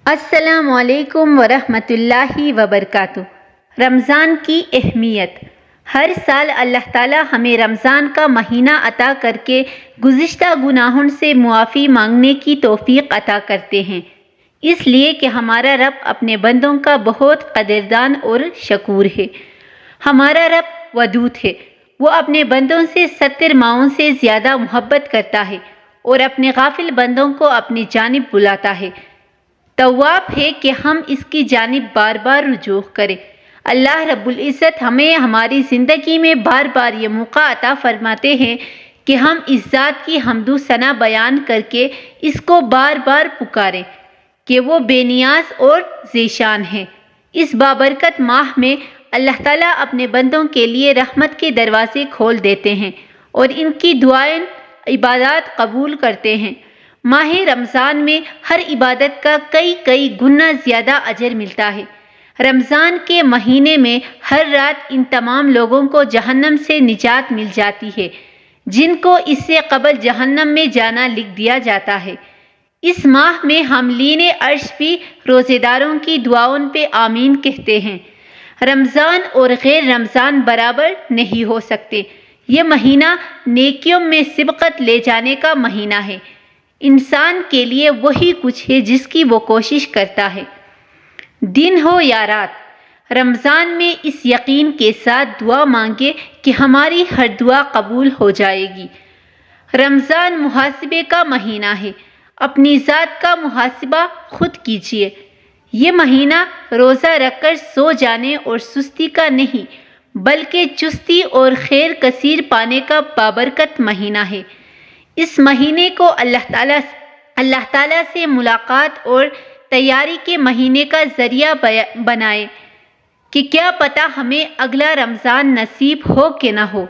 السلام علیکم ورحمۃ اللہ وبرکاتہ۔ رمضان کی اہمیت۔ ہر سال اللہ تعالی ہمیں رمضان کا مہینہ عطا کر کے گزشتہ گناہوں سے معافی مانگنے کی توفیق عطا کرتے ہیں، اس لیے کہ ہمارا رب اپنے بندوں کا بہت قدردان اور شکور ہے۔ ہمارا رب ودود ہے، وہ اپنے بندوں سے 70 ماؤں سے زیادہ محبت کرتا ہے اور اپنے غافل بندوں کو اپنی جانب بلاتا ہے۔ تواب ہے کہ ہم اس کی جانب بار بار رجوع کریں۔ اللہ رب العزت ہمیں ہماری زندگی میں بار بار یہ موقع عطا فرماتے ہیں کہ ہم اس ذات کی حمد و ثنا بیان کر کے اس کو بار بار پکاریں کہ وہ بے نیاز اور ذیشان ہے۔ اس بابرکت ماہ میں اللہ تعالیٰ اپنے بندوں کے لیے رحمت کے دروازے کھول دیتے ہیں اور ان کی دعائیں عبادات قبول کرتے ہیں۔ ماہ رمضان میں ہر عبادت کا کئی گنا زیادہ اجر ملتا ہے۔ رمضان کے مہینے میں ہر رات ان تمام لوگوں کو جہنم سے نجات مل جاتی ہے جن کو اس سے قبل جہنم میں جانا لکھ دیا جاتا ہے۔ اس ماہ میں حاملین عرش بھی روزے داروں کی دعاؤں پہ آمین کہتے ہیں۔ رمضان اور غیر رمضان برابر نہیں ہو سکتے۔ یہ مہینہ نیکیوں میں سبقت لے جانے کا مہینہ ہے۔ انسان کے لیے وہی کچھ ہے جس کی وہ کوشش کرتا ہے، دن ہو یا رات۔ رمضان میں اس یقین کے ساتھ دعا مانگے کہ ہماری ہر دعا قبول ہو جائے گی۔ رمضان محاسبے کا مہینہ ہے، اپنی ذات کا محاسبہ خود کیجیے۔ یہ مہینہ روزہ رکھ کر سو جانے اور سستی کا نہیں بلکہ چستی اور خیر کثیر پانے کا بابرکت مہینہ ہے۔ اس مہینے کو اللہ تعالیٰ سے ملاقات اور تیاری کے مہینے کا ذریعہ بنائے کہ کیا پتہ ہمیں اگلا رمضان نصیب ہو کہ نہ ہو۔